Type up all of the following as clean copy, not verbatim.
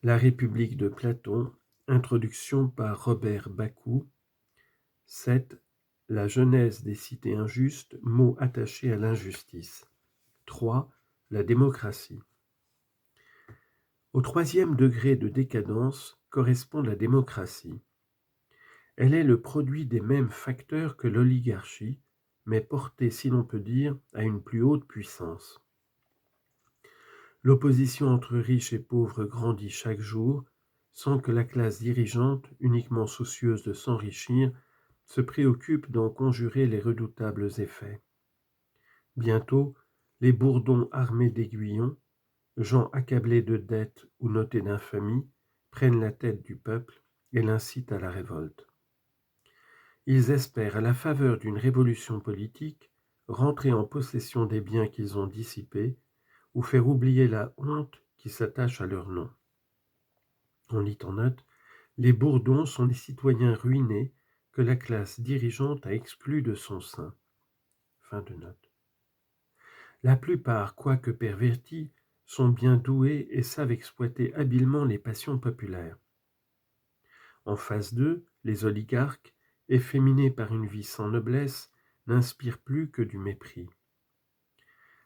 La République de Platon, introduction par Robert Bakou. 7. La genèse des cités injustes, mot attaché à l'injustice. 3. La démocratie. Au troisième degré de décadence correspond la démocratie. Elle est le produit des mêmes facteurs que l'oligarchie, mais portée, si l'on peut dire, à une plus haute puissance. L'opposition entre riches et pauvres grandit chaque jour, sans que la classe dirigeante, uniquement soucieuse de s'enrichir, se préoccupe d'en conjurer les redoutables effets. Bientôt, les bourdons armés d'aiguillons, gens accablés de dettes ou notés d'infamie, prennent la tête du peuple et l'incitent à la révolte. Ils espèrent, à la faveur d'une révolution politique, rentrer en possession des biens qu'ils ont dissipés ou faire oublier la honte qui s'attache à leur nom. On lit en note, les bourdons sont les citoyens ruinés que la classe dirigeante a exclus de son sein. Fin de note. La plupart, quoique pervertis, sont bien doués et savent exploiter habilement les passions populaires. En face d'eux, les oligarques, efféminés par une vie sans noblesse, n'inspirent plus que du mépris.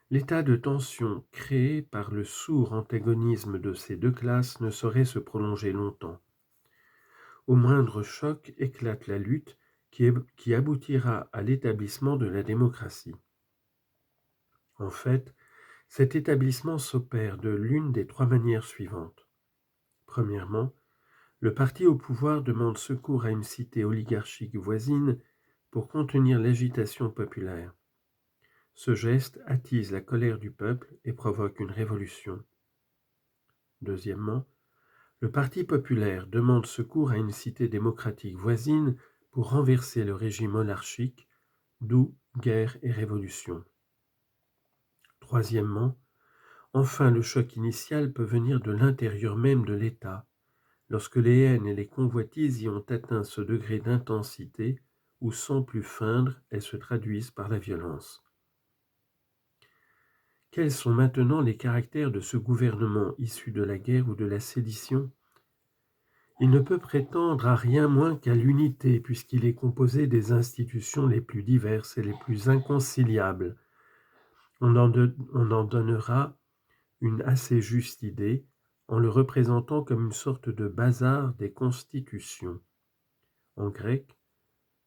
L'état de tension créé par le sourd antagonisme de ces deux classes ne saurait se prolonger longtemps. Au moindre choc éclate la lutte qui aboutira à l'établissement de la démocratie. En fait, cet établissement s'opère de l'une des trois manières suivantes. Premièrement, le parti au pouvoir demande secours à une cité oligarchique voisine pour contenir l'agitation populaire. Ce geste attise la colère du peuple et provoque une révolution. Deuxièmement, le Parti populaire demande secours à une cité démocratique voisine pour renverser le régime monarchique, d'où guerre et révolution. Troisièmement, enfin le choc initial peut venir de l'intérieur même de l'État, lorsque les haines et les convoitises y ont atteint ce degré d'intensité où, sans plus feindre, elles se traduisent par la violence. Quels sont maintenant les caractères de ce gouvernement issu de la guerre ou de la sédition ? Il ne peut prétendre à rien moins qu'à l'unité, puisqu'il est composé des institutions les plus diverses et les plus inconciliables. On en donnera une assez juste idée en le représentant comme une sorte de bazar des constitutions. En grec,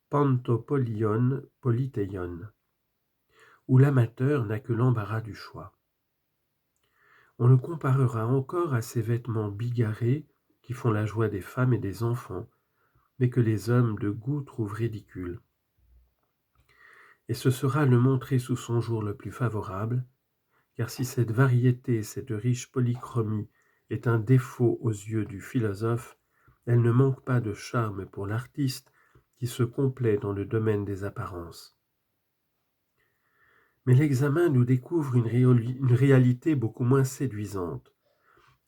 pantopolion politeion, où l'amateur n'a que l'embarras du choix. On le comparera encore à ces vêtements bigarrés qui font la joie des femmes et des enfants, mais que les hommes de goût trouvent ridicules. Et ce sera le montrer sous son jour le plus favorable, car si cette variété, cette riche polychromie est un défaut aux yeux du philosophe, elle ne manque pas de charme pour l'artiste qui se complaît dans le domaine des apparences. Mais l'examen nous découvre une réalité beaucoup moins séduisante.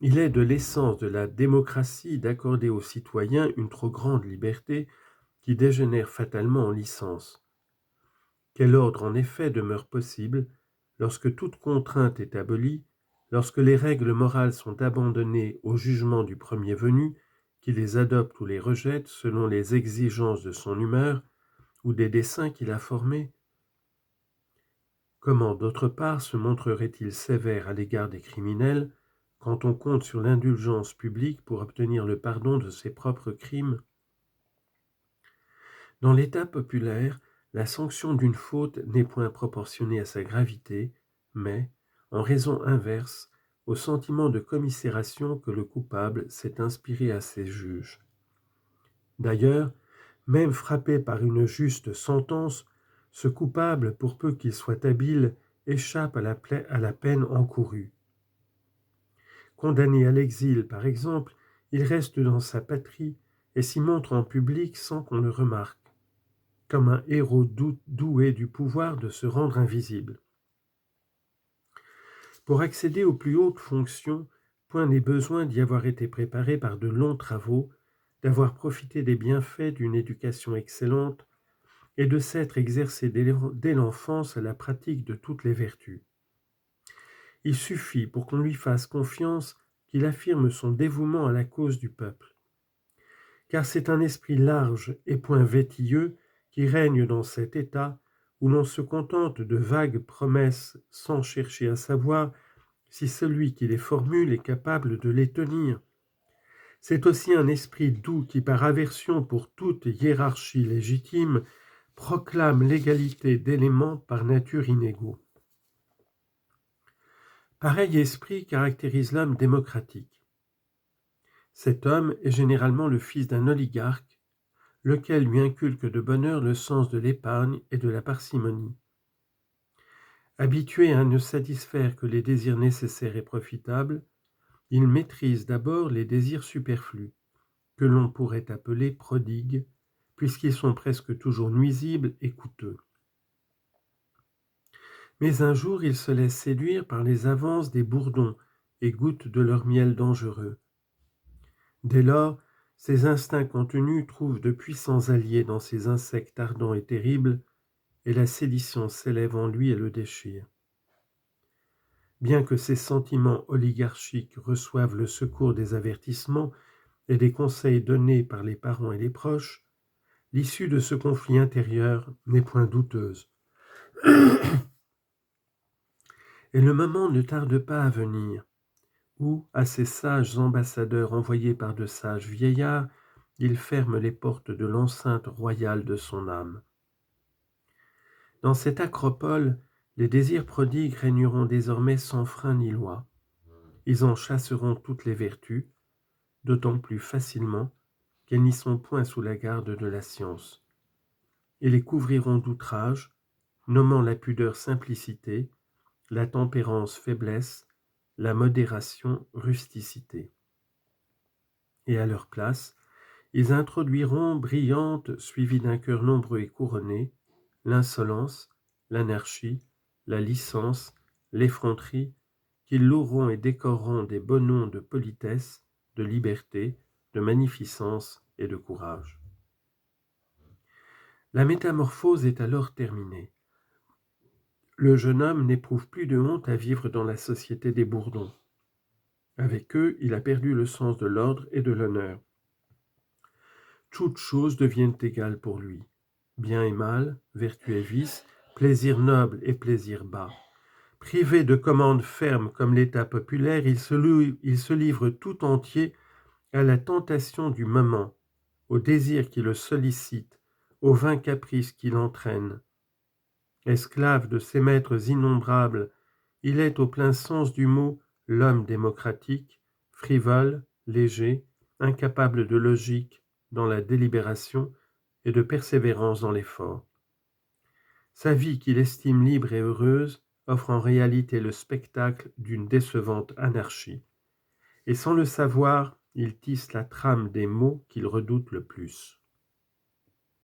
Il est de l'essence de la démocratie d'accorder aux citoyens une trop grande liberté qui dégénère fatalement en licence. Quel ordre en effet demeure possible lorsque toute contrainte est abolie, lorsque les règles morales sont abandonnées au jugement du premier venu, qui les adopte ou les rejette selon les exigences de son humeur ou des desseins qu'il a formés? Comment, d'autre part, se montrerait-il sévère à l'égard des criminels quand on compte sur l'indulgence publique pour obtenir le pardon de ses propres crimes? Dans l'État populaire, la sanction d'une faute n'est point proportionnée à sa gravité, mais, en raison inverse, au sentiment de commisération que le coupable s'est inspiré à ses juges. D'ailleurs, même frappé par une juste sentence, ce coupable, pour peu qu'il soit habile, échappe à la peine encourue. Condamné à l'exil, par exemple, il reste dans sa patrie et s'y montre en public sans qu'on le remarque, comme un héros doué du pouvoir de se rendre invisible. Pour accéder aux plus hautes fonctions, point n'est besoin d'y avoir été préparé par de longs travaux, d'avoir profité des bienfaits d'une éducation excellente et de s'être exercé dès l'enfance à la pratique de toutes les vertus. Il suffit, pour qu'on lui fasse confiance, qu'il affirme son dévouement à la cause du peuple. Car c'est un esprit large et point vétilleux qui règne dans cet état où l'on se contente de vagues promesses sans chercher à savoir si celui qui les formule est capable de les tenir. C'est aussi un esprit doux qui, par aversion pour toute hiérarchie légitime, proclame l'égalité d'éléments par nature inégaux. Pareil esprit caractérise l'homme démocratique. Cet homme est généralement le fils d'un oligarque, lequel lui inculque de bonne heure le sens de l'épargne et de la parcimonie. Habitué à ne satisfaire que les désirs nécessaires et profitables, il maîtrise d'abord les désirs superflus, que l'on pourrait appeler prodigues, puisqu'ils sont presque toujours nuisibles et coûteux. Mais un jour il se laisse séduire par les avances des bourdons et goûte de leur miel dangereux. Dès lors, ses instincts contenus trouvent de puissants alliés dans ces insectes ardents et terribles, et la sédition s'élève en lui et le déchire. Bien que ses sentiments oligarchiques reçoivent le secours des avertissements et des conseils donnés par les parents et les proches, l'issue de ce conflit intérieur n'est point douteuse. Et le moment ne tarde pas à venir, où, à ces sages ambassadeurs envoyés par de sages vieillards, il ferme les portes de l'enceinte royale de son âme. Dans cette acropole, les désirs prodigues régneront désormais sans frein ni loi. Ils en chasseront toutes les vertus, d'autant plus facilement qu'elles n'y sont point sous la garde de la science, et les couvriront d'outrages, nommant la pudeur simplicité, la tempérance faiblesse, la modération rusticité. Et à leur place, ils introduiront, brillante, suivies d'un cœur nombreux et couronné, l'insolence, l'anarchie, la licence, l'effronterie, qu'ils loueront et décoreront des beaux noms de politesse, de liberté, de magnificence et de courage. La métamorphose est alors terminée. Le jeune homme n'éprouve plus de honte à vivre dans la société des Bourdons. Avec eux, il a perdu le sens de l'ordre et de l'honneur. Toutes choses deviennent égales pour lui. Bien et mal, vertu et vice, plaisir noble et plaisir bas. Privé de commandes fermes comme l'État populaire, il se livre tout entier à la tentation du moment, au désir qui le sollicite, aux vains caprices qui l'entraînent. Esclave de ses maîtres innombrables, il est au plein sens du mot l'homme démocratique, frivole, léger, incapable de logique dans la délibération et de persévérance dans l'effort. Sa vie qu'il estime libre et heureuse offre en réalité le spectacle d'une décevante anarchie. Et sans le savoir, il tisse la trame des maux qu'il redoute le plus.